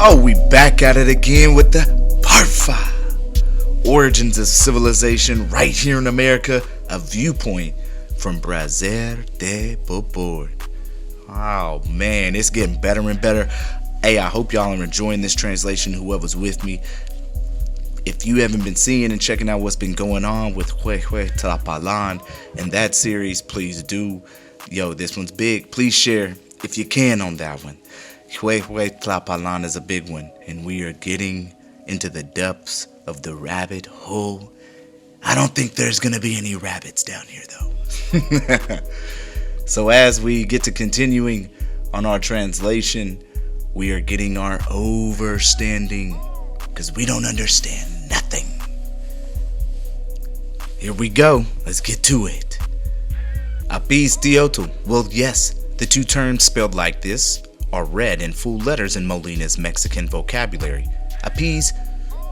Oh, we back at it again with the part 5. Origins of civilization right here in America, a viewpoint from Brazil de Bourbourg. Oh man, it's getting better and better. Hey, I hope y'all are enjoying this translation, whoever's with me. If you haven't been seeing and checking out what's been going on with Tlatoani and that series, please do. Yo, this one's big. Please share if you can on that one. Tlatoani is a big one, and we are getting into the depths of the rabbit hole. I don't think there's going to be any rabbits down here, though. So as we get to continuing on our translation, we are getting our overstanding, because we don't understand nothing. Here we go. Let's get to it. Apis Teotl. Well, yes, the two terms spelled like this are read in full letters in Molina's Mexican vocabulary. Apis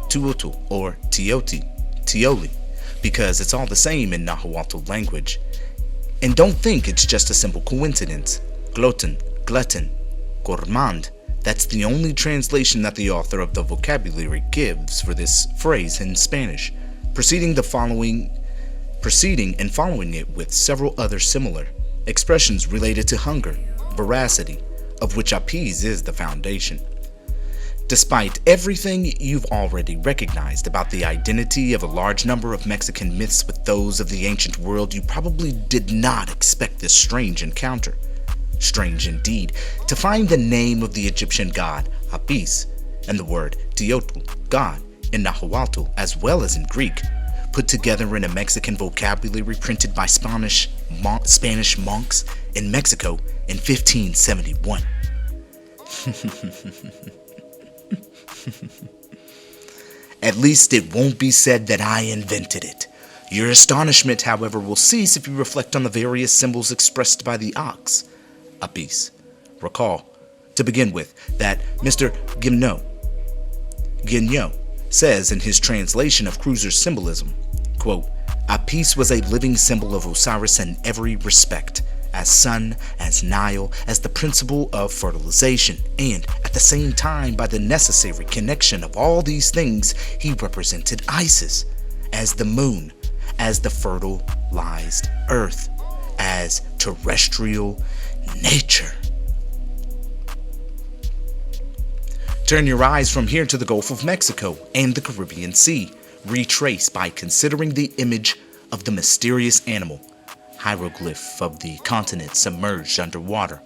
Teotl or Teoli, because it's all the same in Nahuatl language. And don't think it's just a simple coincidence. Glutton, gourmand. That's the only translation that the author of the vocabulary gives for this phrase in Spanish, preceding and following it with several other similar expressions related to hunger, voracity, of which apis is the foundation. Despite everything you've already recognized about the identity of a large number of Mexican myths with those of the ancient world, you probably did not expect this strange encounter. Strange indeed to find the name of the Egyptian god Apis and the word Teotl, god, in Nahuatl as well as in Greek, put together in a Mexican vocabulary printed by Spanish monks in Mexico in 1571. At least it won't be said that I invented it. Your astonishment, however, will cease if you reflect on the various symbols expressed by the ox, Apis. Recall, to begin with, that Mr. Guignot says in his translation of Creuser's symbolism, quote, Apis was a living symbol of Osiris in every respect, as sun, as Nile, as the principle of fertilization, and at the same time, by the necessary connection of all these things, he represented Isis, as the moon, as the fertilized earth, as terrestrial nature. Turn your eyes from here to the Gulf of Mexico and the Caribbean Sea. Retrace by considering the image of the mysterious animal, hieroglyph of the continent submerged underwater.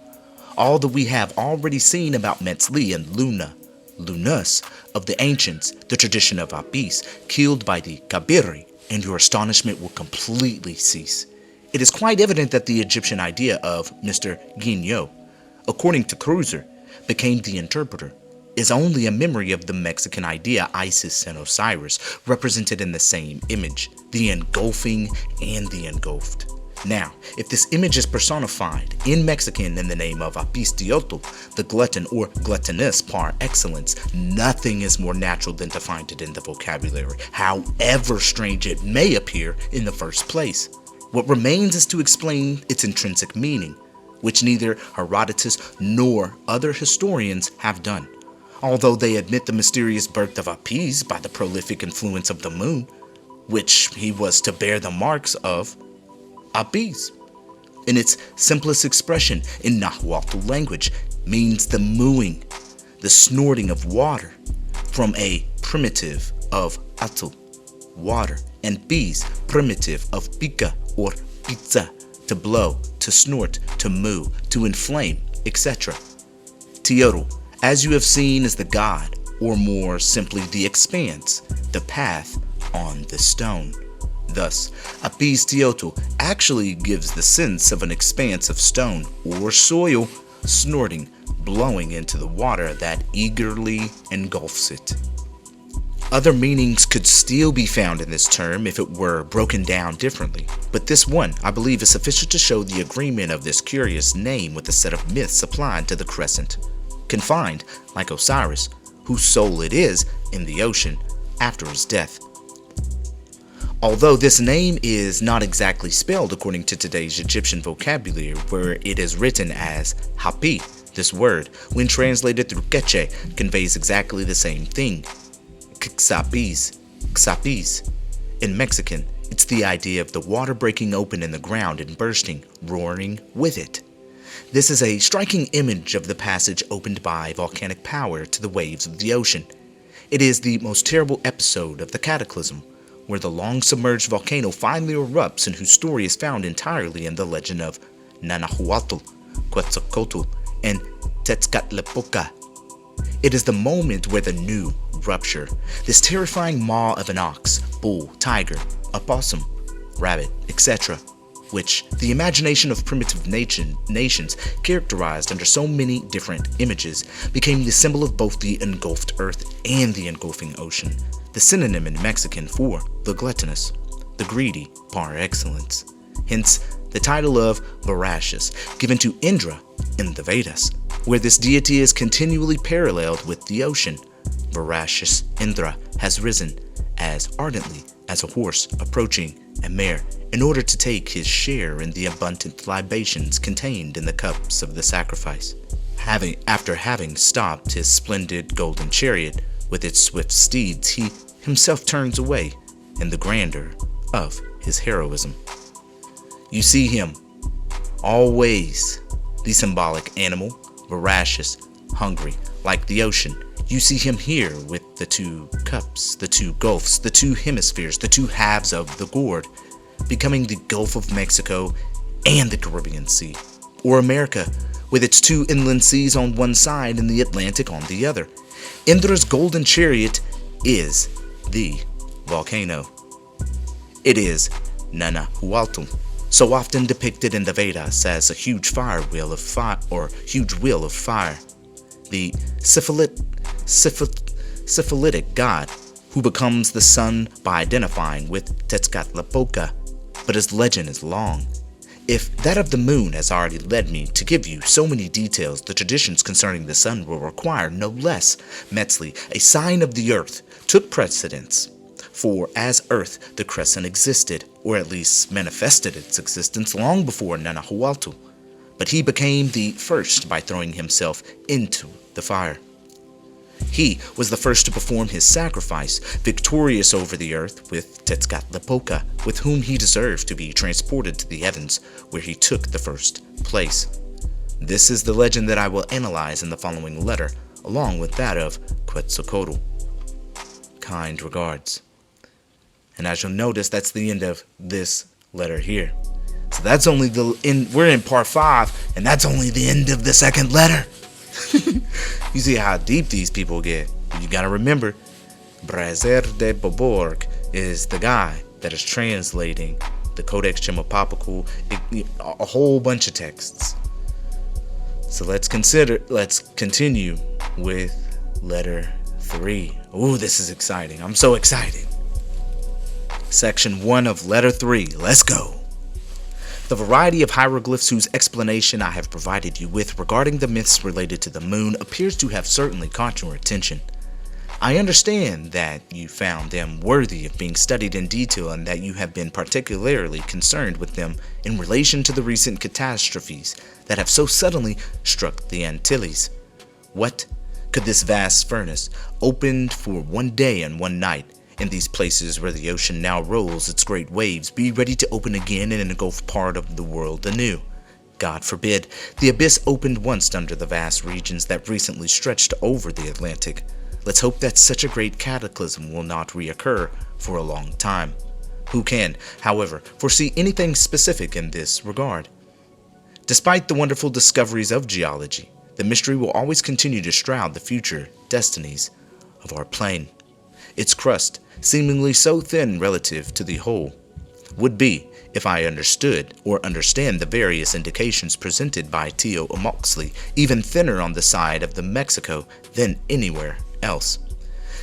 All that we have already seen about Metzli and Lunus of the ancients, the tradition of Apis, killed by the Kabiri, and your astonishment will completely cease. It is quite evident that the Egyptian idea of Mr. Guignot, according to Creuser, became the interpreter, is only a memory of the Mexican idea Isis and Osiris, represented in the same image, the engulfing and the engulfed. Now, if this image is personified in Mexican in the name of Apis Teotl, the glutton or gluttonous par excellence, nothing is more natural than to find it in the vocabulary, however strange it may appear in the first place. What remains is to explain its intrinsic meaning, which neither Herodotus nor other historians have done, although they admit the mysterious birth of Apis by the prolific influence of the moon, which he was to bear the marks of Apis. In its simplest expression in Nahuatl language, means the mooing, the snorting of water, from a primitive of atl, water, and bis, primitive of pica or pizza, to blow, to snort, to moo, to inflame, etc. Teotl, as you have seen, is the god, or more simply the expanse, the path on the stone. Thus, Apis Teotl actually gives the sense of an expanse of stone or soil snorting, blowing into the water that eagerly engulfs it. Other meanings could still be found in this term if it were broken down differently, but this one, I believe, is sufficient to show the agreement of this curious name with the set of myths applied to the crescent, confined, like Osiris, whose soul it is, in the ocean after his death. Although this name is not exactly spelled according to today's Egyptian vocabulary, where it is written as Hapi, This word, when translated through Quechua, conveys exactly the same thing. Xapis. In Mexican, it's the idea of the water breaking open in the ground and bursting, roaring with it. This is a striking image of the passage opened by volcanic power to the waves of the ocean. It is the most terrible episode of the cataclysm, where the long-submerged volcano finally erupts and whose story is found entirely in the legend of Nanahuatl, Quetzalcoatl, and Tezcatlipoca. It is the moment where the new rupture, this terrifying maw of an ox, bull, tiger, opossum, rabbit, etc., which the imagination of primitive nations characterized under so many different images, became the symbol of both the engulfed earth and the engulfing ocean, the synonym in Mexican for the gluttonous, the greedy par excellence. Hence, the title of voracious, given to Indra in the Vedas, where this deity is continually paralleled with the ocean. Voracious Indra has risen as ardently as a horse approaching a mare in order to take his share in the abundant libations contained in the cups of the sacrifice. After having stopped his splendid golden chariot with its swift steeds, he himself turns away in the grandeur of his heroism. You see him, always the symbolic animal, voracious, hungry, like the ocean. You see him here with the two cups, the two gulfs, the two hemispheres, the two halves of the gourd, becoming the Gulf of Mexico and the Caribbean Sea, or America, with its two inland seas on one side and the Atlantic on the other. Indra's golden chariot is the volcano. It is Nanahuatl, so often depicted in the Vedas as a huge wheel of fire. The syphilitic god who becomes the sun by identifying with Tezcatlipoca, but his legend is long. If that of the moon has already led me to give you so many details, the traditions concerning the sun will require no less. Metzli, a sign of the earth, took precedence. For as earth, the crescent existed, or at least manifested its existence long before Nanahuatl. But he became the first by throwing himself into the fire. He was the first to perform his sacrifice, victorious over the earth with Tezcatlipoca, with whom he deserved to be transported to the heavens, where he took the first place. This is the legend that I will analyze in the following letter, along with that of Quetzalcoatl. Kind regards. And as you'll notice, that's the end of this letter here. So that's only we're in part 5, and that's only the end of the second letter. You see how deep these people get. You gotta remember, Brazer de Bourbourg is the guy that is translating the Codex Chimopapical, a whole bunch of texts. So let's continue with letter 3. Ooh, this is exciting. I'm so excited. Section 1 of letter 3. Let's go. The variety of hieroglyphs whose explanation I have provided you with regarding the myths related to the moon appears to have certainly caught your attention. I understand that you found them worthy of being studied in detail and that you have been particularly concerned with them in relation to the recent catastrophes that have so suddenly struck the Antilles. What could this vast furnace, opened for one day and one night, in these places where the ocean now rolls its great waves, be ready to open again and engulf part of the world anew? God forbid. The abyss opened once under the vast regions that recently stretched over the Atlantic. Let's hope that such a great cataclysm will not reoccur for a long time. Who can, however, foresee anything specific in this regard? Despite the wonderful discoveries of geology, the mystery will always continue to shroud the future destinies of our plane. Its crust, seemingly so thin relative to the whole, would be, if I understood or understand the various indications presented by T.O. Moxley, even thinner on the side of the Mexico than anywhere else.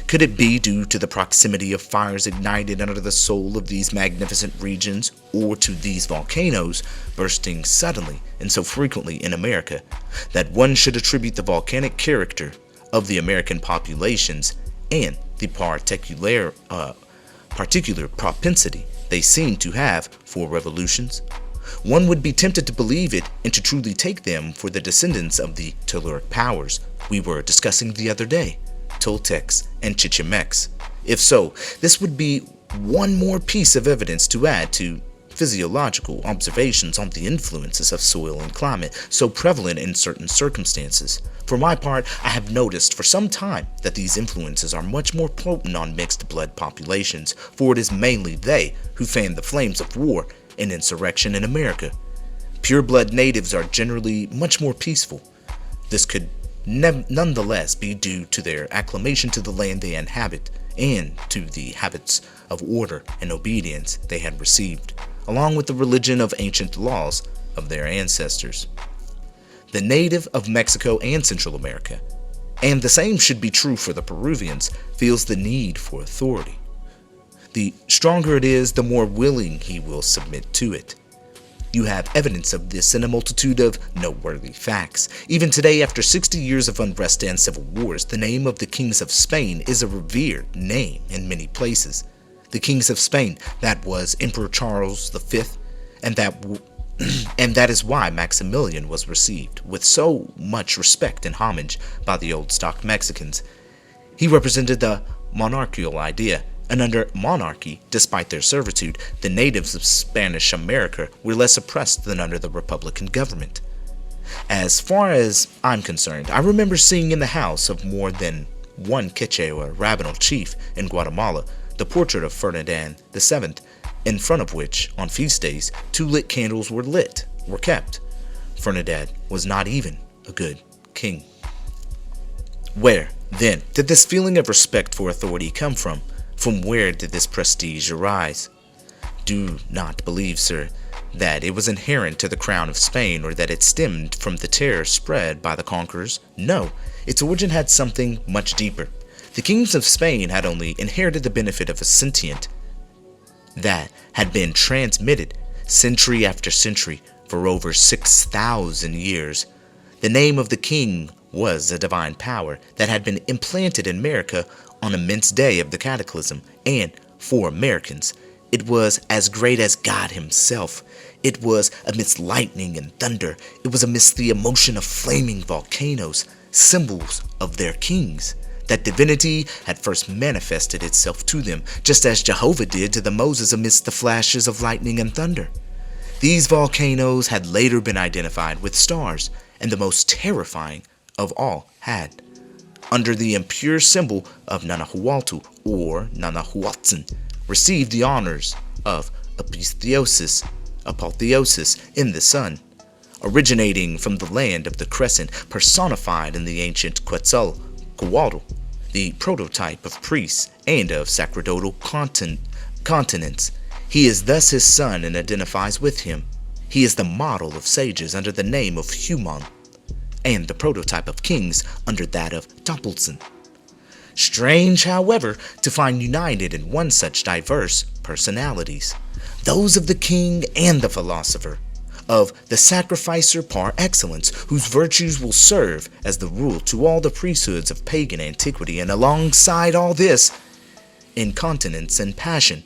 Could it be due to the proximity of fires ignited under the soul of these magnificent regions, or to these volcanoes bursting suddenly and so frequently in America, that one should attribute the volcanic character of the American populations and the particular propensity they seem to have for revolutions? One would be tempted to believe it and to truly take them for the descendants of the telluric powers we were discussing the other day, Toltecs and Chichimecs. If so, this would be one more piece of evidence to add to physiological observations on the influences of soil and climate so prevalent in certain circumstances. For my part, I have noticed for some time that these influences are much more potent on mixed blood populations, for it is mainly they who fan the flames of war and insurrection in America. Pure-blood natives are generally much more peaceful. This could nonetheless be due to their acclimation to the land they inhabit and to the habits of order and obedience they had received, along with the religion of ancient laws of their ancestors. The native of Mexico and Central America, and the same should be true for the Peruvians, feels the need for authority. The stronger it is, the more willing he will submit to it. You have evidence of this in a multitude of noteworthy facts. Even today, after 60 years of unrest and civil wars, the name of the kings of Spain is a revered name in many places. The kings of Spain, that was Emperor Charles V, and that is why Maximilian was received with so much respect and homage by the old stock Mexicans. He represented the monarchical idea, and under monarchy, despite their servitude, the natives of Spanish America were less oppressed than under the Republican government. As far as I'm concerned, I remember seeing in the house of more than one Quechua rabbinal chief in Guatemala the portrait of Ferdinand VII, in front of which, on feast days, 2 lit candles were kept. Ferdinand was not even a good king. Where, then, did this feeling of respect for authority come from? From where did this prestige arise? Do not believe, sir, that it was inherent to the crown of Spain or that it stemmed from the terror spread by the conquerors. No, its origin had something much deeper. The kings of Spain had only inherited the benefit of a sentient that had been transmitted century after century for over 6,000 years. The name of the king was a divine power that had been implanted in America on immense day of the cataclysm, and for Americans, it was as great as God himself. It was amidst lightning and thunder. It was amidst the emotion of flaming volcanoes, symbols of their kings, that divinity had first manifested itself to them, just as Jehovah did to the Moses amidst the flashes of lightning and thunder. These volcanoes had later been identified with stars, and the most terrifying of all had, under the impure symbol of Nanahualtu or Nanahuatzin, received the honors of apotheosis in the sun, originating from the land of the crescent, personified in the ancient Quetzalcoatl, the prototype of priests and of sacerdotal continents. He is thus his son and identifies with him. He is the model of sages under the name of Human, and the prototype of kings under that of Topolson. Strange, however, to find united in one such diverse personalities, those of the king and the philosopher, of the sacrificer par excellence, whose virtues will serve as the rule to all the priesthoods of pagan antiquity, and alongside all this, incontinence and passion,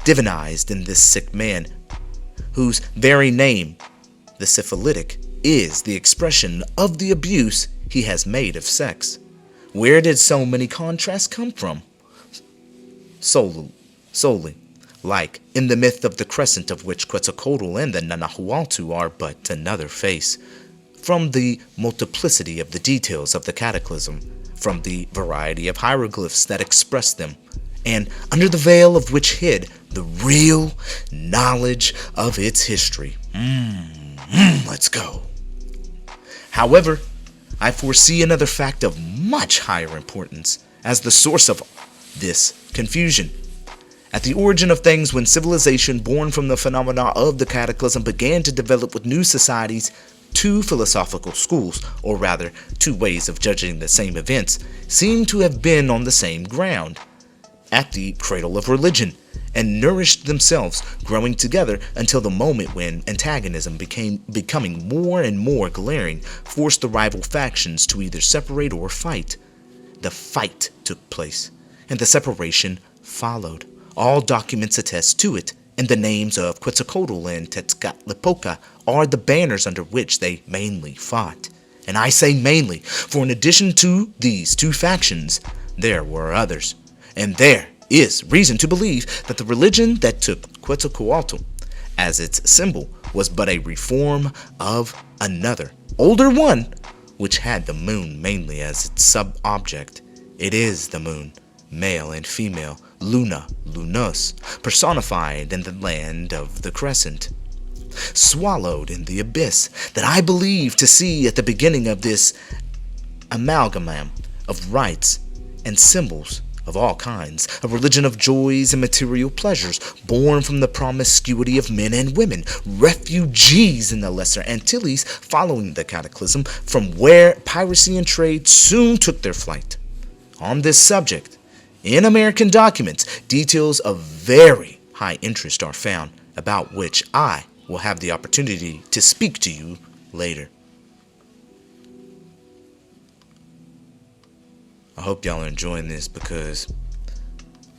divinized in this sick man, whose very name, the syphilitic, is the expression of the abuse he has made of sex. Where did so many contrasts come from? Solely, like in the myth of the crescent, of which Quetzalcoatl and the Nanahualtu are but another face, from the multiplicity of the details of the cataclysm, from the variety of hieroglyphs that express them, and under the veil of which hid the real knowledge of its history. Let's go. However, I foresee another fact of much higher importance as the source of this confusion. At the origin of things, when civilization born from the phenomena of the cataclysm began to develop with new societies, 2 philosophical schools, or rather 2 ways of judging the same events, seem to have been on the same ground, at the cradle of religion, and nourished themselves, growing together until the moment when antagonism becoming more and more glaring, forced the rival factions to either separate or fight. The fight took place, and the separation followed. All documents attest to it, and the names of Quetzalcoatl and Tezcatlipoca are the banners under which they mainly fought. And I say mainly, for in addition to these two factions, there were others. And there is reason to believe that the religion that took Quetzalcoatl as its symbol was but a reform of another, older one, which had the moon mainly as its sub-object. It is the moon, male and female, Luna, Lunus, personified in the land of the crescent, swallowed in the abyss, that I believe to see at the beginning of this amalgam of rites and symbols of all kinds, a religion of joys and material pleasures, born from the promiscuity of men and women, refugees in the Lesser Antilles following the cataclysm, from where piracy and trade soon took their flight. On this subject, in American documents, details of very high interest are found, about which I will have the opportunity to speak to you later. I hope y'all are enjoying this, because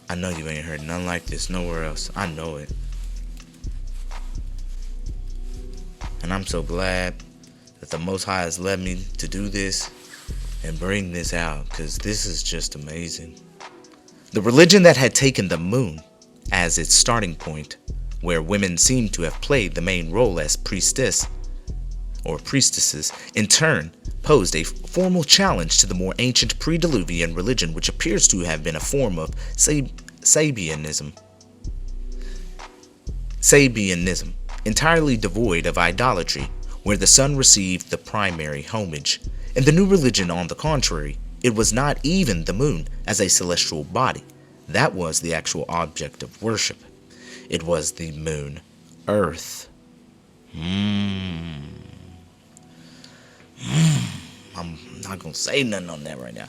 I know you ain't heard nothing like this nowhere else. I know it. And I'm so glad that the Most High has led me to do this and bring this out, because this is just amazing. The religion that had taken the moon as its starting point, where women seem to have played the main role as priestess or priestesses, in turn posed a formal challenge to the more ancient pre-Diluvian religion, which appears to have been a form of Sabianism, entirely devoid of idolatry, where the sun received the primary homage. In the new religion, on the contrary, it was not even the moon as a celestial body that was the actual object of worship. It was the moon, Earth. I'm not going to say nothing on that right now.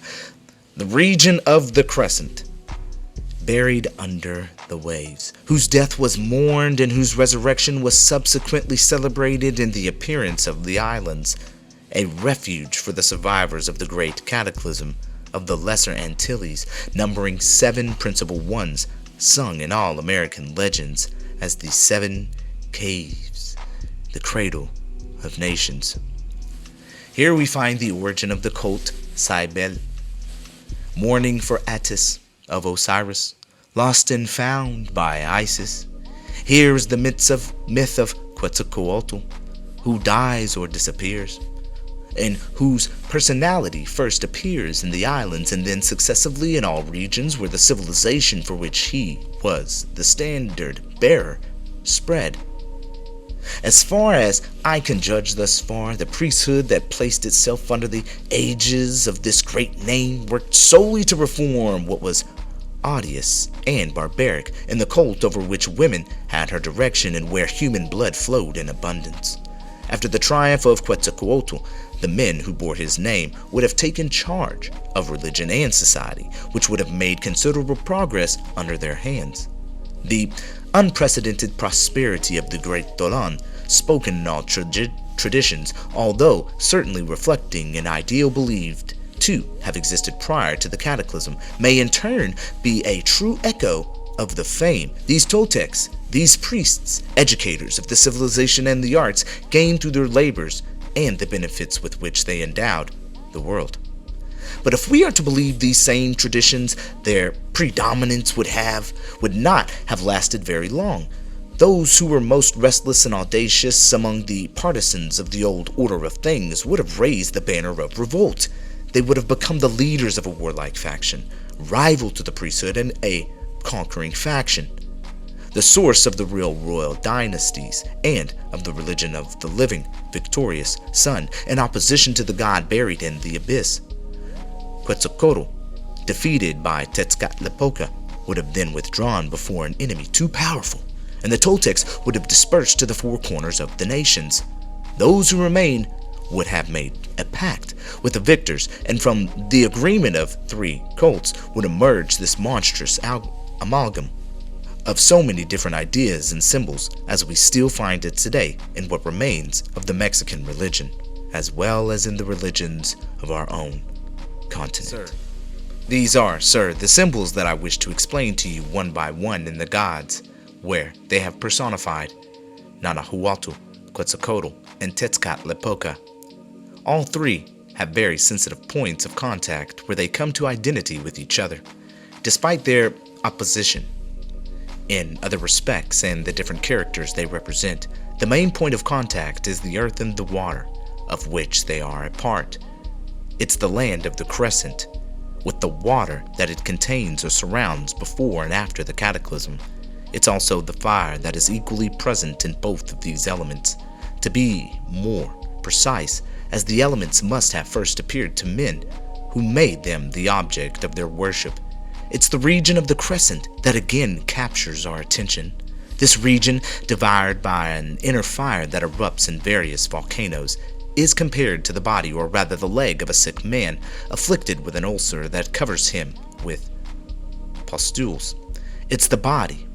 The region of the crescent, buried under the waves, whose death was mourned and whose resurrection was subsequently celebrated in the appearance of the islands, a refuge for the survivors of the great cataclysm of the Lesser Antilles, numbering 7 principal ones, sung in all American legends as the 7 caves, the cradle of nations. Here we find the origin of the cult Cybele, mourning for Attis of Osiris, lost and found by Isis. Here is the myth of Quetzalcoatl, who dies or disappears, and whose personality first appears in the islands and then successively in all regions where the civilization for which he was the standard bearer spread. As far as I can judge thus far, the priesthood that placed itself under the aegis of this great name worked solely to reform what was odious and barbaric in the cult over which women had her direction and where human blood flowed in abundance. After the triumph of Quetzalcoatl, the men who bore his name would have taken charge of religion and society, which would have made considerable progress under their hands. The unprecedented prosperity of the great Tlatoani, spoken in all traditions, although certainly reflecting an ideal believed to have existed prior to the cataclysm, may in turn be a true echo of the fame these Toltecs, these priests, educators of the civilization and the arts, gained through their labors and the benefits with which they endowed the world. But if we are to believe these same traditions, their predominance would not have lasted very long. Those who were most restless and audacious among the partisans of the old order of things would have raised the banner of revolt. They would have become the leaders of a warlike faction, rival to the priesthood and a conquering faction, the source of the real royal dynasties and of the religion of the living, victorious sun, in opposition to the god buried in the abyss. Quetzalcoatl, defeated by Tezcatlipoca, would have then withdrawn before an enemy too powerful, and the Toltecs would have dispersed to the 4 corners of the nations. Those who remained would have made a pact with the victors, and from the agreement of 3 cults would emerge this monstrous amalgam of so many different ideas and symbols as we still find it today in what remains of the Mexican religion, as well as in the religions of our own continent. Sir. These are, sir, the symbols that I wish to explain to you one by one in the gods, where they have personified Nanahuatl, Quetzalcoatl, and Tezcatlipoca. All three have very sensitive points of contact where they come to identity with each other, despite their opposition in other respects and the different characters they represent. The main point of contact is the earth and the water, of which they are a part. It's the land of the crescent, with the water that it contains or surrounds before and after the cataclysm. It's also the fire that is equally present in both of these elements. To be more precise, as the elements must have first appeared to men, who made them the object of their worship. It's the region of the crescent that again captures our attention. This region, devoured by an inner fire that erupts in various volcanoes, is compared to the body, or rather the leg, of a sick man afflicted with an ulcer that covers him with pustules. It's the body.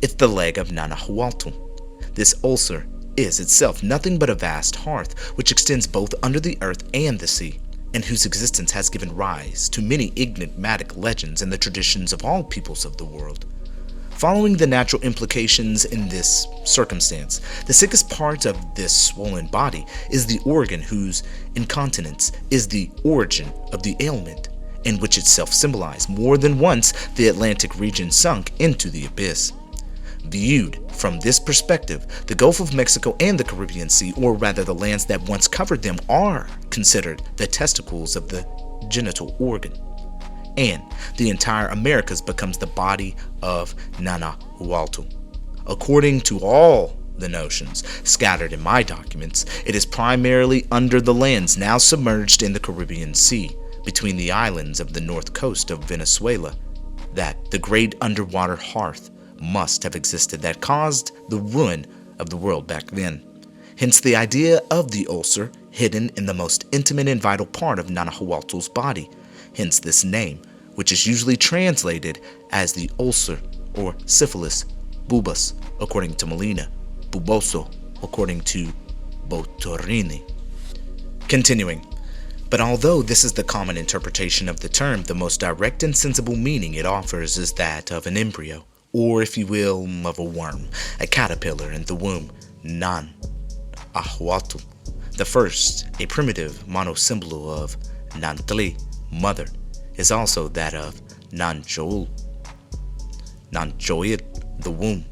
It's the leg of Nanahuatl. This ulcer is itself nothing but a vast hearth which extends both under the earth and the sea, and whose existence has given rise to many enigmatic legends and the traditions of all peoples of the world. Following the natural implications in this circumstance, the sickest part of this swollen body is the organ whose incontinence is the origin of the ailment, and which itself symbolized more than once the Atlantic region sunk into the abyss. Viewed from this perspective, the Gulf of Mexico and the Caribbean Sea, or rather the lands that once covered them, are considered the testicles of the genital organ, and the entire Americas becomes the body of Nanahuatl. According to all the notions scattered in my documents, it is primarily under the lands now submerged in the Caribbean Sea, between the islands of the north coast of Venezuela, that the great underwater hearth must have existed that caused the ruin of the world back then. Hence the idea of the ulcer hidden in the most intimate and vital part of Nanahuatl's body. Hence this name, which is usually translated as the ulcer or syphilis, bubas according to Molina, buboso according to Botorini. Continuing. But although this is the common interpretation of the term, the most direct and sensible meaning it offers is that of an embryo, or if you will, of a worm, a caterpillar in the womb, Nan-ahuatl. The first, a primitive monosyllable of Nantli, mother, is also that of Nanjoil, the womb,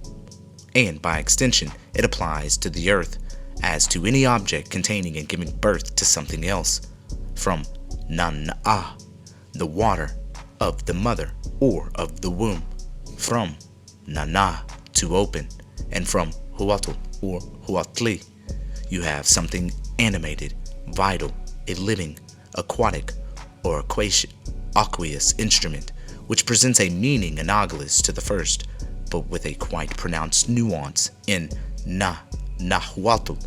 and by extension, it applies to the earth as to any object containing and giving birth to something else. From Nan-a, the water of the mother or of the womb, from Nana, to open, and from Huatl or Huatli, you have something animated, vital, a living, aquatic, or aqueous instrument, which presents a meaning analogous to the first, but with a quite pronounced nuance in Nahuatl,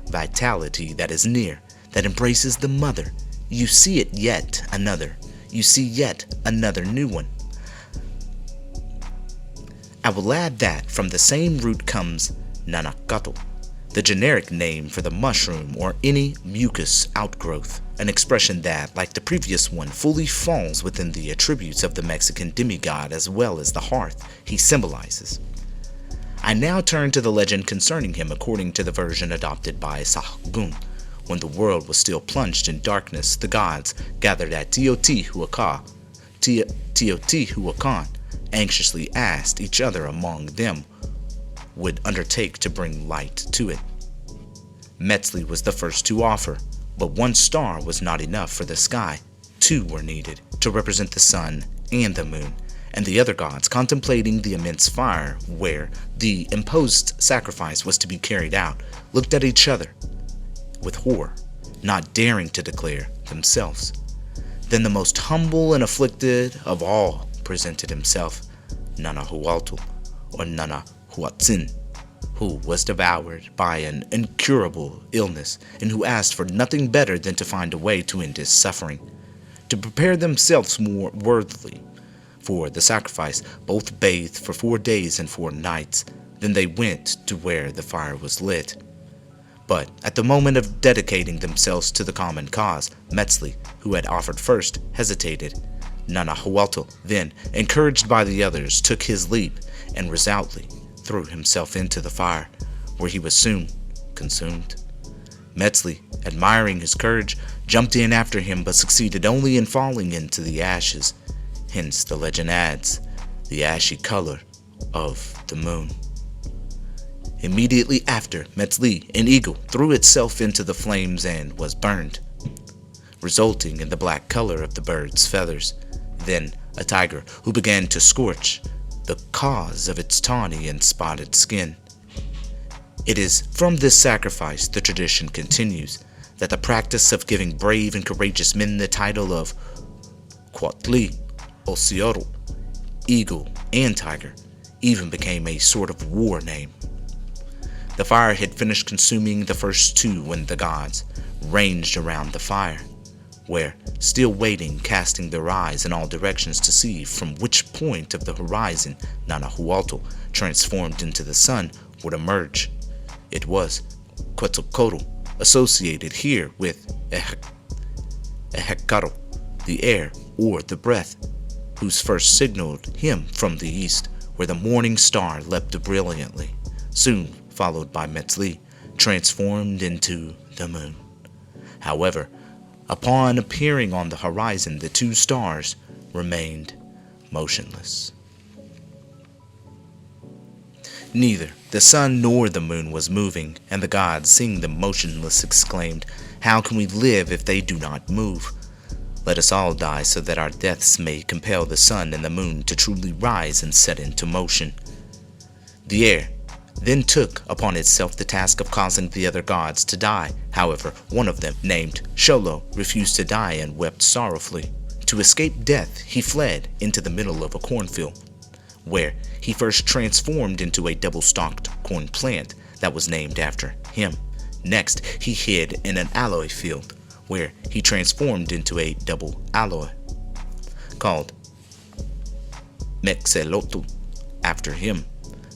vitality that is near, that embraces the mother. You see it yet another. You see yet another new one. I will add that from the same root comes Nanacatl, the generic name for the mushroom or any mucus outgrowth, an expression that, like the previous one, fully falls within the attributes of the Mexican demigod as well as the hearth he symbolizes. I now turn to the legend concerning him according to the version adopted by Sahgun. When the world was still plunged in darkness, the gods gathered at Teotihuacan, anxiously asked each other among them would undertake to bring light to it. Metzli was the first to offer, but one star was not enough for the sky. Two were needed to represent the sun and the moon, and the other gods, contemplating the immense fire where the imposed sacrifice was to be carried out, looked at each other with horror, not daring to declare themselves. Then the most humble and afflicted of all presented himself, Nanahuatl, or Nanahuatzin, who was devoured by an incurable illness, and who asked for nothing better than to find a way to end his suffering. To prepare themselves more worthily for the sacrifice, both bathed for 4 days and 4 nights. Then they went to where the fire was lit. But at the moment of dedicating themselves to the common cause, Metzli, who had offered first, hesitated. Nanahuatl then, encouraged by the others, took his leap, and resolutely threw himself into the fire, where he was soon consumed. Metzli, admiring his courage, jumped in after him but succeeded only in falling into the ashes. Hence the legend adds, the ashy color of the moon. Immediately after, Metzli, an eagle, threw itself into the flames and was burned, resulting in the black color of the bird's feathers. Then a tiger, who began to scorch, the cause of its tawny and spotted skin. It is from this sacrifice, the tradition continues, that the practice of giving brave and courageous men the title of Quatli or Ciotl, eagle and tiger, even became a sort of war name. The fire had finished consuming the first two when the gods ranged around the fire, where, still waiting, casting their eyes in all directions to see from which point of the horizon Nanahualto, transformed into the sun, would emerge. It was Quetzalcoatl, associated here with Ehecatl, the air or the breath, whose first signaled him from the east, where the morning star leapt brilliantly, soon followed by Metzli, transformed into the moon. However, upon appearing on the horizon, the two stars remained motionless. Neither the sun nor the moon was moving, and the gods, seeing them motionless, exclaimed, "How can we live if they do not move? Let us all die so that our deaths may compel the sun and the moon to truly rise and set into motion." The air then took upon itself the task of causing the other gods to die. However, one of them, named Sholo, refused to die and wept sorrowfully. To escape death, he fled into the middle of a cornfield, where he first transformed into a double-stalked corn plant that was named after him. Next, he hid in an aloe field, where he transformed into a double aloe, called Mexelotl, after him.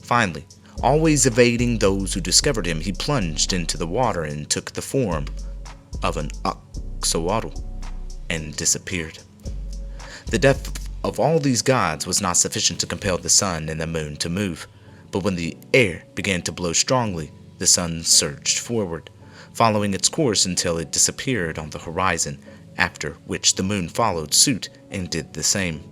Finally, always evading those who discovered him, he plunged into the water and took the form of an axolotl and disappeared. The death of all these gods was not sufficient to compel the sun and the moon to move, but when the air began to blow strongly, the sun surged forward, following its course until it disappeared on the horizon, after which the moon followed suit and did the same.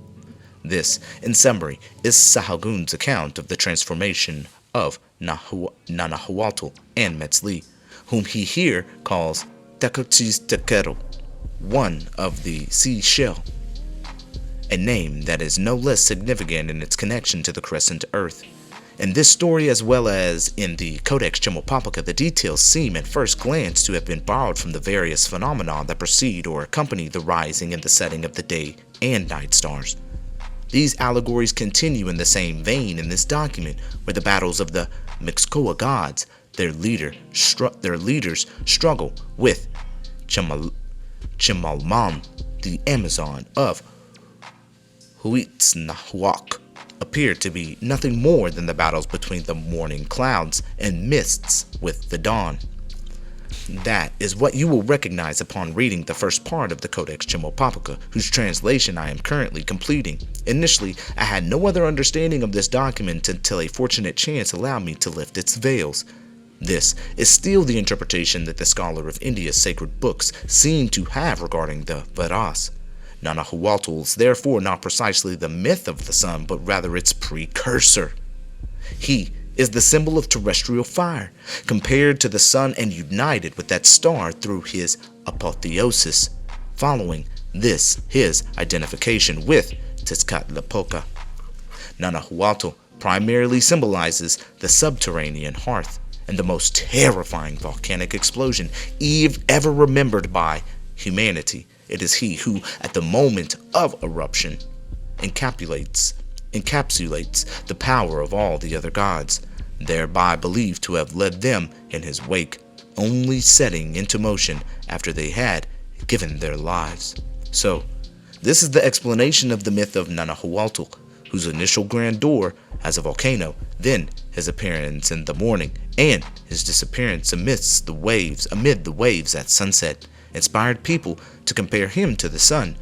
This, in summary, is Sahagun's account of the transformation of Nanahualto and Metzli, whom he here calls Tecotzistequero, one of the sea shell, a name that is no less significant in its connection to the crescent earth. In this story, as well as in the Codex Chimalpopoca, the details seem at first glance to have been borrowed from the various phenomena that precede or accompany the rising and the setting of the day and night stars. These allegories continue in the same vein in this document, where the battles of the Mixcoa gods, their leaders struggle with Chimalman, the Amazon of Huitznahuac, appear to be nothing more than the battles between the morning clouds and mists with the dawn. That is what you will recognize upon reading the first part of the Codex Chimalpopoca, whose translation I am currently completing. Initially, I had no other understanding of this document until a fortunate chance allowed me to lift its veils. This is still the interpretation that the scholar of India's sacred books seem to have regarding the Vedas. Nanahualto is therefore not precisely the myth of the sun, but rather its precursor. He is the symbol of terrestrial fire, compared to the sun and united with that star through his apotheosis. Following this, his identification with Tezcatlipoca. Nanahualto primarily symbolizes the subterranean hearth and the most terrifying volcanic explosion ever remembered by humanity. It is he who, at the moment of eruption, encapsulates the power of all the other gods, thereby believed to have led them in his wake, only setting into motion after they had given their lives. So, this is the explanation of the myth of Nanahualto, whose initial grandeur as a volcano, then his appearance in the morning, and his disappearance amid the waves at sunset, inspired people to compare him to the sun,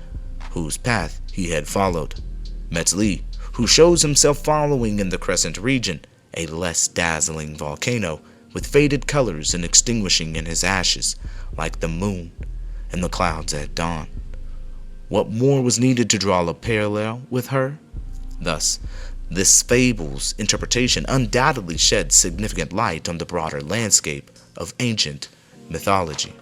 whose path he had followed. Metzli, who shows himself following in the crescent region, a less dazzling volcano with faded colors and extinguishing in his ashes like the moon and the clouds at dawn. What more was needed to draw a parallel with her? Thus, this fable's interpretation undoubtedly sheds significant light on the broader landscape of ancient mythology.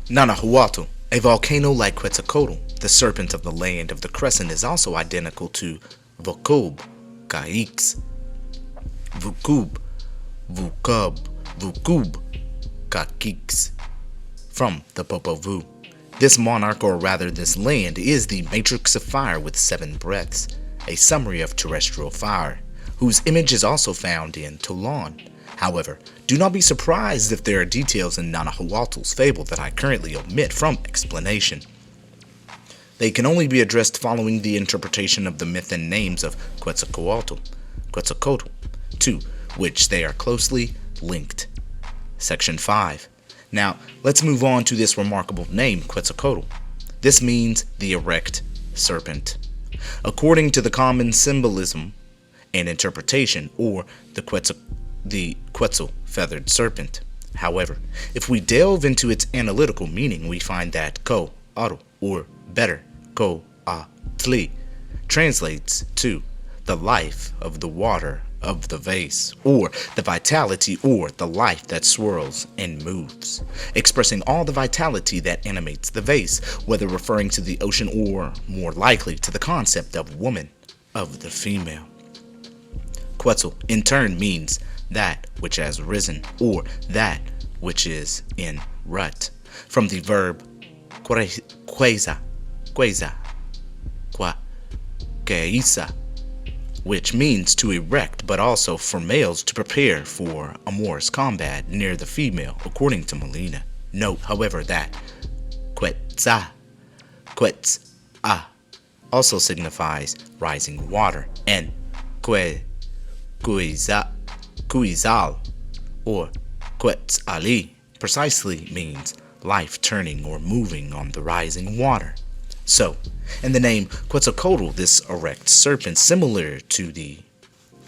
Nanahuatl, a volcano like Quetzalcoatl, the serpent of the land of the crescent, is also identical to Vukub, Caix, Vukub, Caix, from the Popol Vuh. This monarch, or rather this land, is the matrix of fire with 7 breaths, a summary of terrestrial fire, whose image is also found in Tlatoani. However, do not be surprised if there are details in Nanahuatl's fable that I currently omit from explanation. They can only be addressed following the interpretation of the myth and names of Quetzalcoatl, to which they are closely linked. Section 5. Now, let's move on to this remarkable name, Quetzalcoatl. This means the erect serpent. According to the common symbolism and interpretation, or the Quetzal feathered serpent. However, if we delve into its analytical meaning, we find that Ko-Aru, or better, Ko-A-Tli, translates to the life of the water of the vase, or the vitality or the life that swirls and moves, expressing all the vitality that animates the vase, whether referring to the ocean or, more likely, to the concept of woman, of the female. Quetzal, in turn, means that which has risen, or that which is in rut, from the verb queza, which means to erect, but also for males to prepare for amorous combat near the female, according to Molina. Note, however, that quetza also signifies rising water, and Cuizal or Quetzali precisely means life turning or moving on the rising water. So, in the name Quetzalcoatl, this erect serpent, similar to the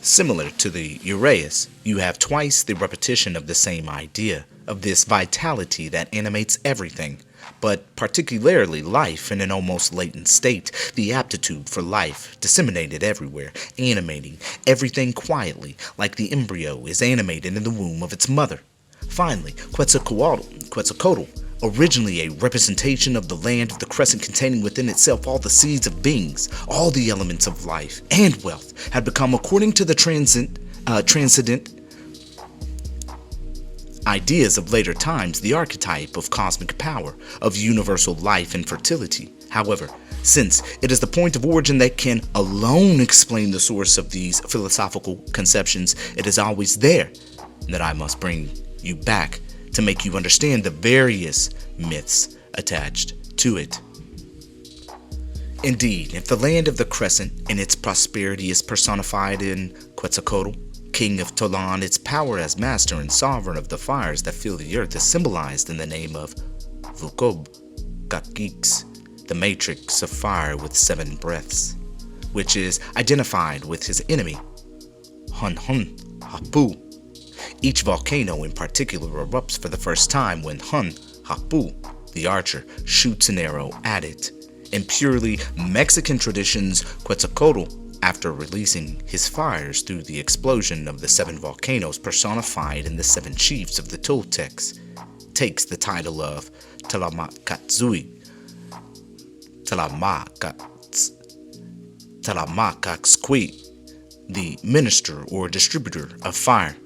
Uraeus, you have twice the repetition of the same idea of this vitality that animates everything, but particularly life in an almost latent state, the aptitude for life disseminated everywhere, animating everything quietly, like the embryo is animated in the womb of its mother. Finally, Quetzalcoatl, originally a representation of the land of the crescent containing within itself all the seeds of beings, all the elements of life and wealth, had become, according to the transcendent ideas of later times, the archetype of cosmic power, of universal life and fertility. However, since it is the point of origin that can alone explain the source of these philosophical conceptions, it is always there that I must bring you back to make you understand the various myths attached to it. Indeed, if the land of the crescent and its prosperity is personified in Quetzalcoatl, king of Tlatoani, its power as master and sovereign of the fires that fill the earth is symbolized in the name of Vukub Caix, the matrix of fire with 7 breaths, which is identified with his enemy, Hun Hapu. Each volcano in particular erupts for the first time when Hun Hapu, the archer, shoots an arrow at it. In purely Mexican traditions, Quetzalcoatl, after releasing his fires through the explosion of the 7 volcanoes personified in the 7 chiefs of the Toltecs, takes the title of Tlamacatzuy, the minister or distributor of fire.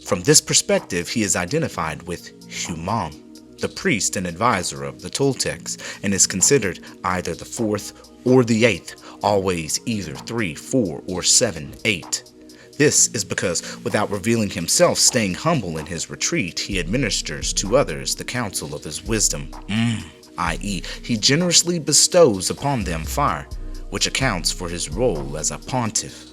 From this perspective, he is identified with Human, the priest and advisor of the Toltecs, and is considered either the 4th or the 8th, always either 3, 4, or 7, 8. This is because, without revealing himself, staying humble in his retreat, he administers to others the counsel of his wisdom, i.e., he generously bestows upon them fire, which accounts for his role as a pontiff.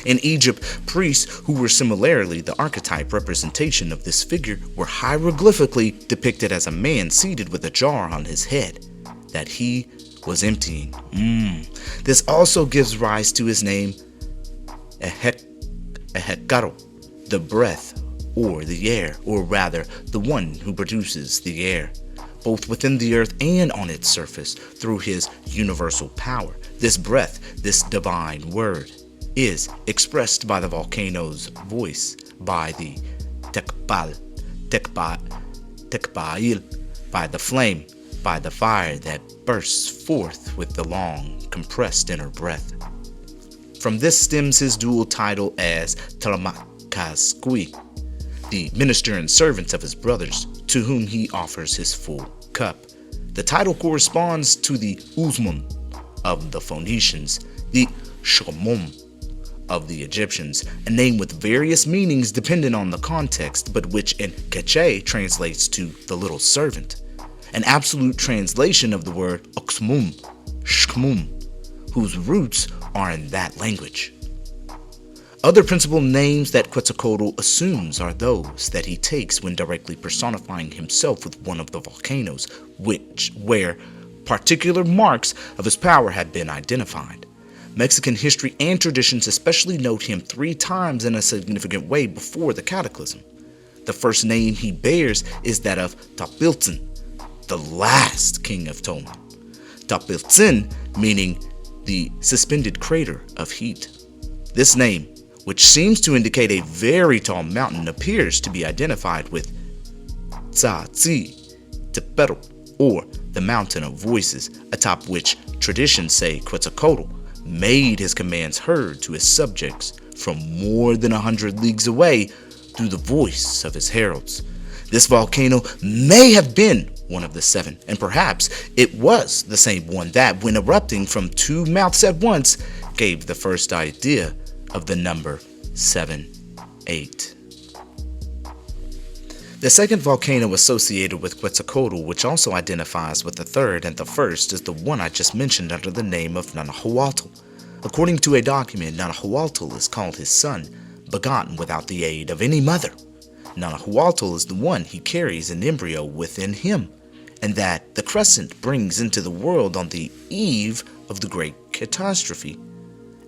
In Egypt, priests who were similarly the archetype representation of this figure were hieroglyphically depicted as a man seated with a jar on his head that he was emptying. This also gives rise to his name Ehekaro, the breath or the air, or rather, the one who produces the air, both within the earth and on its surface through his universal power. This breath, this divine word, is expressed by the volcano's voice, by the tekbail, by the flame, by the fire that bursts forth with the long, compressed inner breath. From this stems his dual title as Tlatoani, the minister and servant of his brothers, to whom he offers his full cup. The title corresponds to the Uzmun of the Phoenicians, the Shomum of the Egyptians, a name with various meanings depending on the context, but which in Quechua translates to the little servant, an absolute translation of the word Oxmum, Shkmum, whose roots are in that language. Other principal names that Quetzalcoatl assumes are those that he takes when directly personifying himself with one of the volcanoes, where particular marks of his power have been identified. Mexican history and traditions especially note him 3 times in a significant way before the cataclysm. The first name he bears is that of Tapiltzin, the last king of Tolman. Tapiltzin meaning the suspended crater of heat. This name, which seems to indicate a very tall mountain, appears to be identified with Tza-Tzi Tepero, or the Mountain of Voices, atop which traditions say Quetzalcoatl made his commands heard to his subjects from more than 100 leagues away through the voice of his heralds. This volcano may have been one of the 7, and perhaps it was the same one that, when erupting from 2 mouths at once, gave the first idea of the number 7-8. The second volcano associated with Quetzalcoatl, which also identifies with the third and the first, is the one I just mentioned under the name of Nanahuatl. According to a document, Nanahuatl is called his son, begotten without the aid of any mother. Nanahuatl is the one he carries an embryo within him, and that the crescent brings into the world on the eve of the great catastrophe,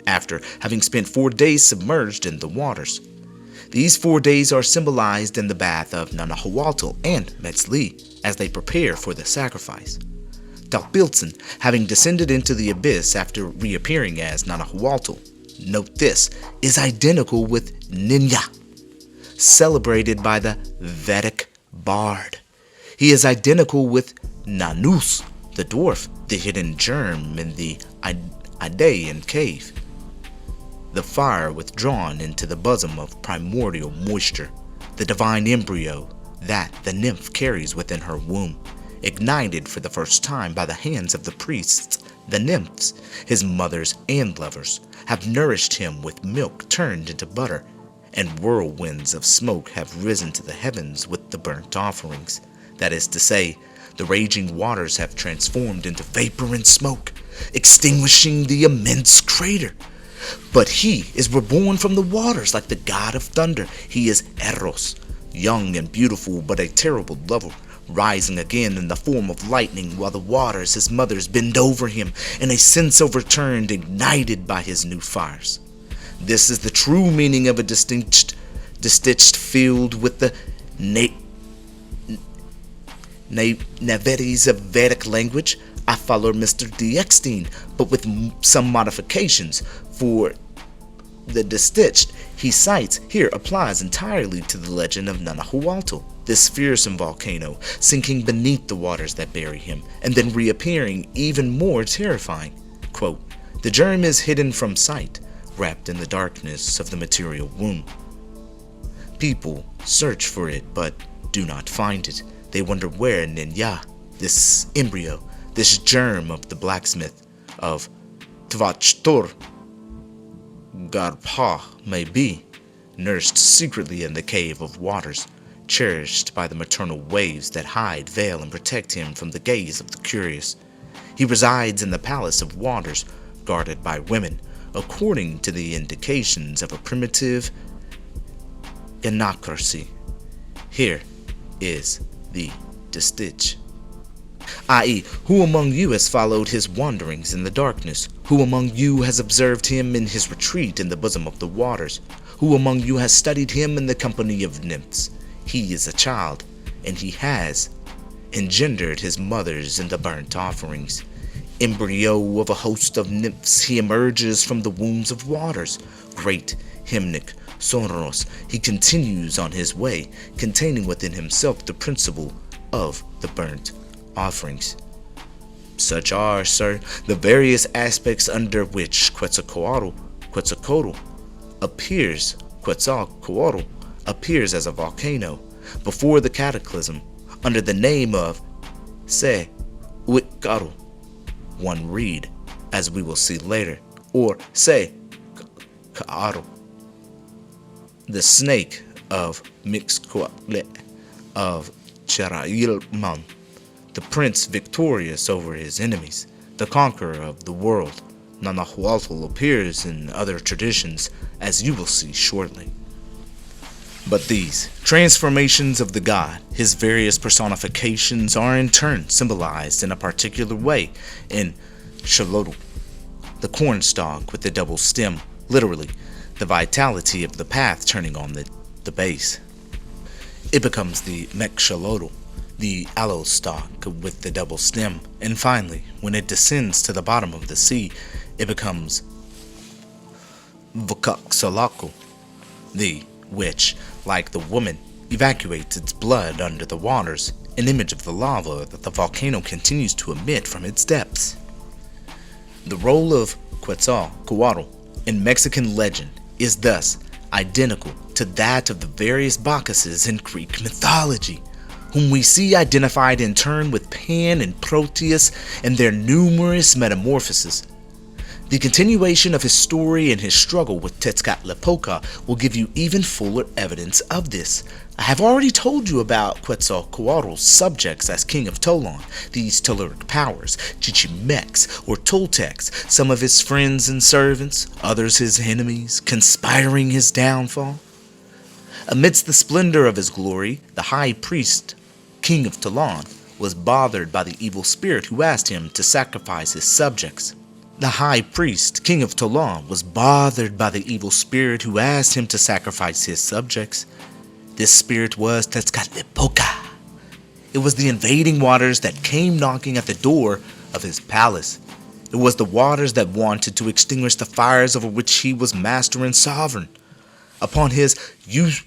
after having spent 4 days submerged in the waters. These 4 days are symbolized in the bath of Nanahuatl and Metzli as they prepare for the sacrifice. Tapiltzin, having descended into the abyss after reappearing as Nanahuatl, note this, is identical with Ninya, celebrated by the Vedic bard. He is identical with Nanus, the dwarf, the hidden germ in the Idaean cave, the fire withdrawn into the bosom of primordial moisture, the divine embryo that the nymph carries within her womb, ignited for the first time by the hands of the priests. The nymphs, his mothers and lovers, have nourished him with milk turned into butter, and whirlwinds of smoke have risen to the heavens with the burnt offerings. That is to say, the raging waters have transformed into vapor and smoke, extinguishing the immense crater. But he is reborn from the waters like the god of thunder. He is Eros, young and beautiful but a terrible lover, rising again in the form of lightning while the waters, his mothers, bend over him in a sense overturned, ignited by his new fires. This is the true meaning of a distinct field with the naveties of Vedic language. I follow Mr. D. Eckstein, but with some modifications, for the distich he cites here applies entirely to the legend of Nanahuatl, this fearsome volcano sinking beneath the waters that bury him, and then reappearing even more terrifying. Quote, "The germ is hidden from sight, wrapped in the darkness of the material womb. People search for it, but do not find it. They wonder where Ninya, this embryo, this germ of the blacksmith of Tvachtor Garbha may be, nursed secretly in the cave of waters, cherished by the maternal waves that hide, veil, and protect him from the gaze of the curious. He resides in the palace of waters, guarded by women, according to the indications of a primitive anacracy. Here is the distich, i.e., who among you has followed his wanderings in the darkness? Who among you has observed him in his retreat in the bosom of the waters? Who among you has studied him in the company of nymphs? He is a child, and he has engendered his mothers in the burnt offerings. Embryo of a host of nymphs, he emerges from the wombs of waters. Great, hymnic, sonorous, he continues on his way, containing within himself the principle of the burnt offerings. Such are, sir, the various aspects under which Quetzalcoatl appears. Quetzalcoatl appears as a volcano before the cataclysm under the name of Se-Huitlacoatl. One reed, as we will see later, or Se-Caatl, the snake of Mixcoatl of Cherailman, the prince victorious over his enemies, the conqueror of the world. Nanahuatl appears in other traditions, as you will see shortly. But these transformations of the god, his various personifications, are in turn symbolized in a particular way in Xolotl, the cornstalk with the double stem, literally, the vitality of the path turning on the base. It becomes the Mexolotl, the aloe stalk with the double stem, and finally, when it descends to the bottom of the sea, it becomes Vucaxolotl, the which, like the woman, evacuates its blood under the waters, an image of the lava that the volcano continues to emit from its depths. The role of Quetzalcoatl in Mexican legend is thus identical to that of the various Bacchuses in Greek mythology, whom we see identified in turn with Pan and Proteus and their numerous metamorphoses. The continuation of his story and his struggle with Tezcatlipoca will give you even fuller evidence of this. I have already told you about Quetzalcoatl's subjects as king of Tolon, these telluric powers, Chichimex or Toltecs, some of his friends and servants, others his enemies, conspiring his downfall. Amidst the splendor of his glory, the high priest, king of Tolon, was bothered by the evil spirit who asked him to sacrifice his subjects. The high priest, king of Tolon, was bothered by the evil spirit who asked him to sacrifice his subjects. This spirit was Tezcatlipoca. It was the invading waters that came knocking at the door of his palace. It was the waters that wanted to extinguish the fires over which he was master and sovereign. Upon his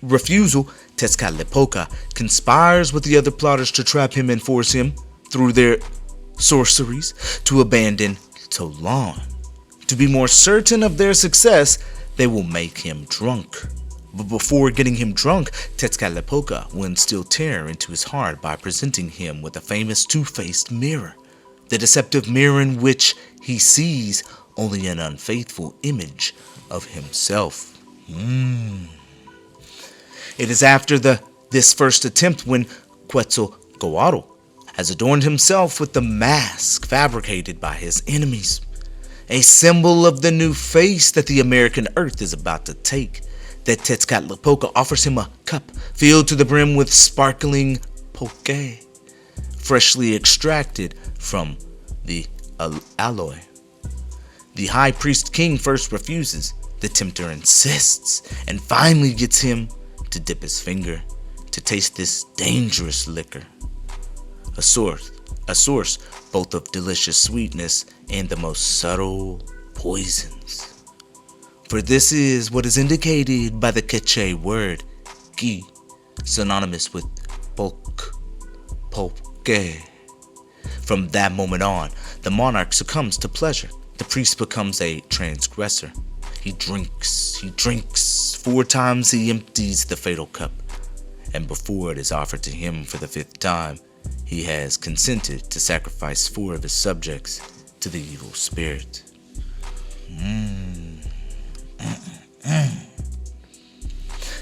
refusal, Tezcatlipoca conspires with the other plotters to trap him and force him, through their sorceries, to abandon Tolon. To be more certain of their success, they will make him drunk. But before getting him drunk, Tezcatlipoca will instill terror into his heart by presenting him with a famous two-faced mirror, the deceptive mirror in which he sees only an unfaithful image of himself. It is after this first attempt when Quetzalcoatl has adorned himself with the mask fabricated by his enemies, a symbol of the new face that the American earth is about to take, that Tezcatlipoca offers him a cup filled to the brim with sparkling poke, freshly extracted from the alloy. The high priest king first refuses, the tempter insists, and finally gets him to dip his finger to taste this dangerous liquor. A source both of delicious sweetness and the most subtle poisons. For this is what is indicated by the Quechua word ki, synonymous with poke. From that moment on, the monarch succumbs to pleasure. The priest becomes a transgressor. He drinks. 4 times he empties the fatal cup. And before it is offered to him for the 5th time, he has consented to sacrifice 4 of his subjects to the evil spirit.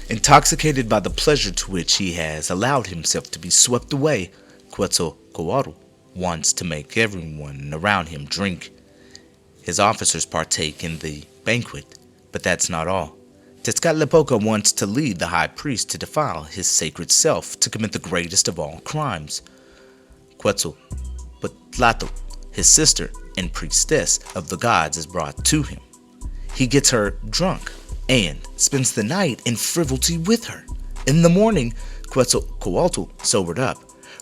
Intoxicated by the pleasure to which he has allowed himself to be swept away, Quetzalcoatl wants to make everyone around him drink. His officers partake in the banquet, but that's not all. Tezcatlipoca wants to lead the high priest to defile his sacred self to commit the greatest of all crimes. Quetzalcoatl, his sister, and priestess of the gods is brought to him. He gets her drunk and spends the night in frivolity with her. In the morning, Quetzalcoatl, sobered up,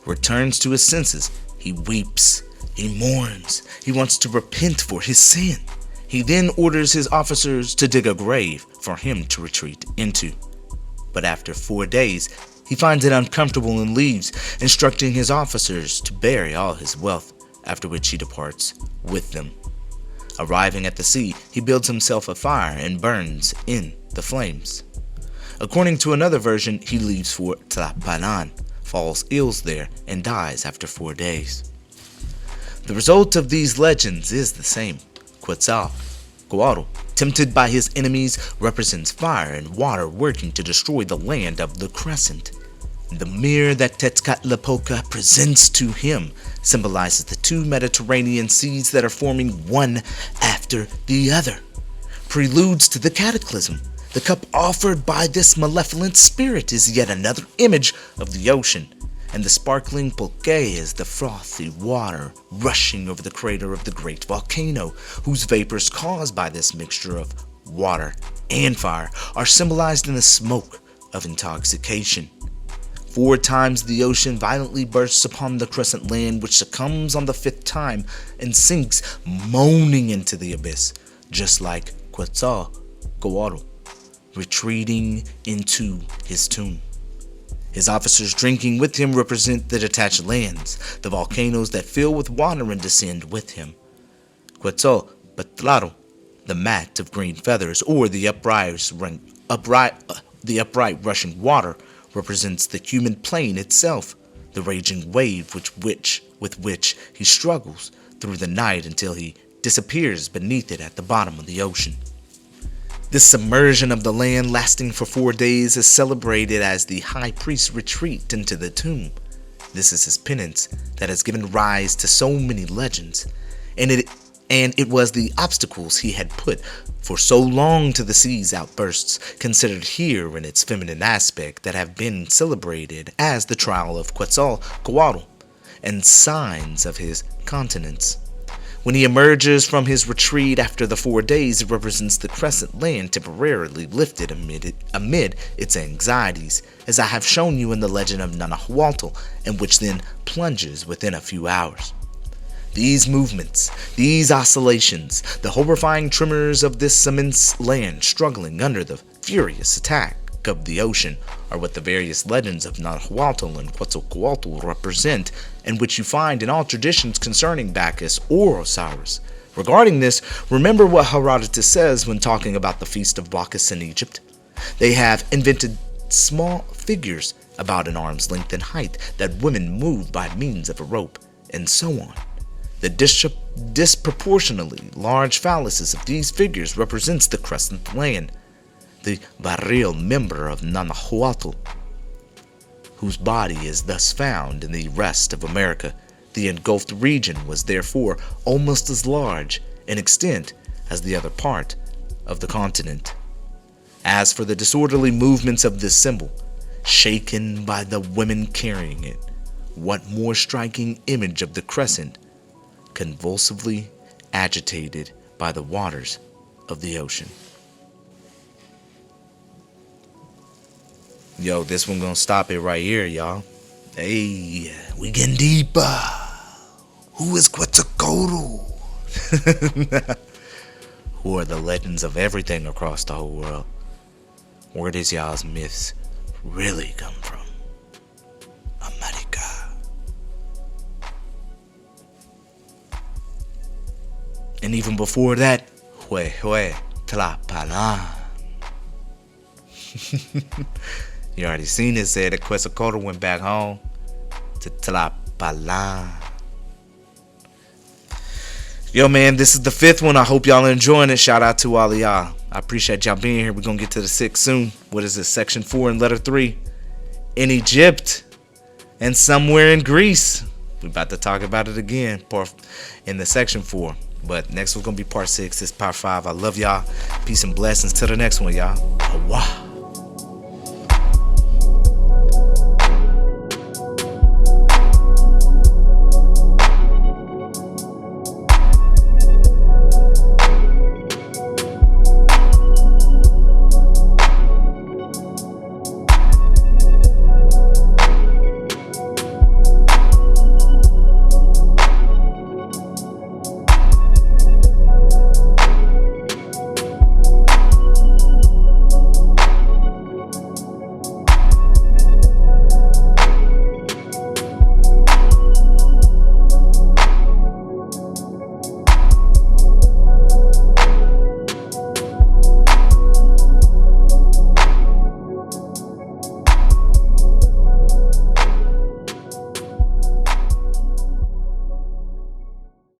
returns to his senses. He weeps, he mourns, he wants to repent for his sin. He then orders his officers to dig a grave for him to retreat into. But after 4 days, he finds it uncomfortable and leaves, instructing his officers to bury all his wealth, after which he departs with them. Arriving at the sea, he builds himself a fire and burns in the flames. According to another version, he leaves for Tlatoani, falls ill there, and dies after 4 days. The result of these legends is the same. Quetzalcoatl, tempted by his enemies, represents fire and water working to destroy the land of the crescent. The mirror that Tezcatlipoca presents to him symbolizes the two Mediterranean seas that are forming one after the other. Preludes to the cataclysm. The cup offered by this malevolent spirit is yet another image of the ocean, and the sparkling pulque is the frothy water rushing over the crater of the great volcano, whose vapors caused by this mixture of water and fire are symbolized in the smoke of intoxication. 4 times the ocean violently bursts upon the crescent land, which succumbs on the 5th time and sinks moaning into the abyss, just like Quetzalcoatl, retreating into his tomb. His officers drinking with him represent the detached lands, the volcanoes that fill with water and descend with him. Quetzalcoatl, the mat of green feathers, or the upright rushing water, represents the human plane itself, the raging wave with which he struggles through the night until he disappears beneath it at the bottom of the ocean. This submersion of the land lasting for 4 days is celebrated as the high priest's retreat into the tomb. This is his penance that has given rise to so many legends, and it was the obstacles he had put for so long to the sea's outbursts, considered here in its feminine aspect, that have been celebrated as the trial of Quetzalcoatl and signs of his continence. When he emerges from his retreat after the 4 days, it represents the crescent land temporarily lifted amid its anxieties, as I have shown you in the legend of Nahuatl, and which then plunges within a few hours. These movements, these oscillations, the horrifying tremors of this immense land struggling under the furious attack of the ocean, are what the various legends of Nahuatl and Quetzalcoatl represent, and which you find in all traditions concerning Bacchus or Osiris. Regarding this, remember what Herodotus says when talking about the feast of Bacchus in Egypt. They have invented small figures about an arm's length in height that women move by means of a rope, and so on. The disproportionately large phalluses of these figures represents the crescent land, the virile member of Nahuatl, whose body is thus found in the rest of America. The engulfed region was therefore almost as large in extent as the other part of the continent. As for the disorderly movements of this symbol, shaken by the women carrying it, what more striking image of the crescent, convulsively agitated by the waters of the ocean. Yo, this one gonna stop it right here, y'all. Hey, we getting deeper. Who is Quetzalcoatl? Who are the legends of everything across the whole world? Where does y'all's myths really come from? America. And even before that, Tlatoani. You already seen it said that Quetzalcoatl went back home to Tlatoani. Yo, man, this is the 5th one. I hope y'all are enjoying it. Shout out to all of y'all. I appreciate y'all being here. We're going to get to the 6th soon. What is this? Section 4 and letter 3. In Egypt and somewhere in Greece. We're about to talk about it again in the section 4. But next one's going to be part 6. This is part 5. I love y'all. Peace and blessings. Till the next one, y'all. Wow.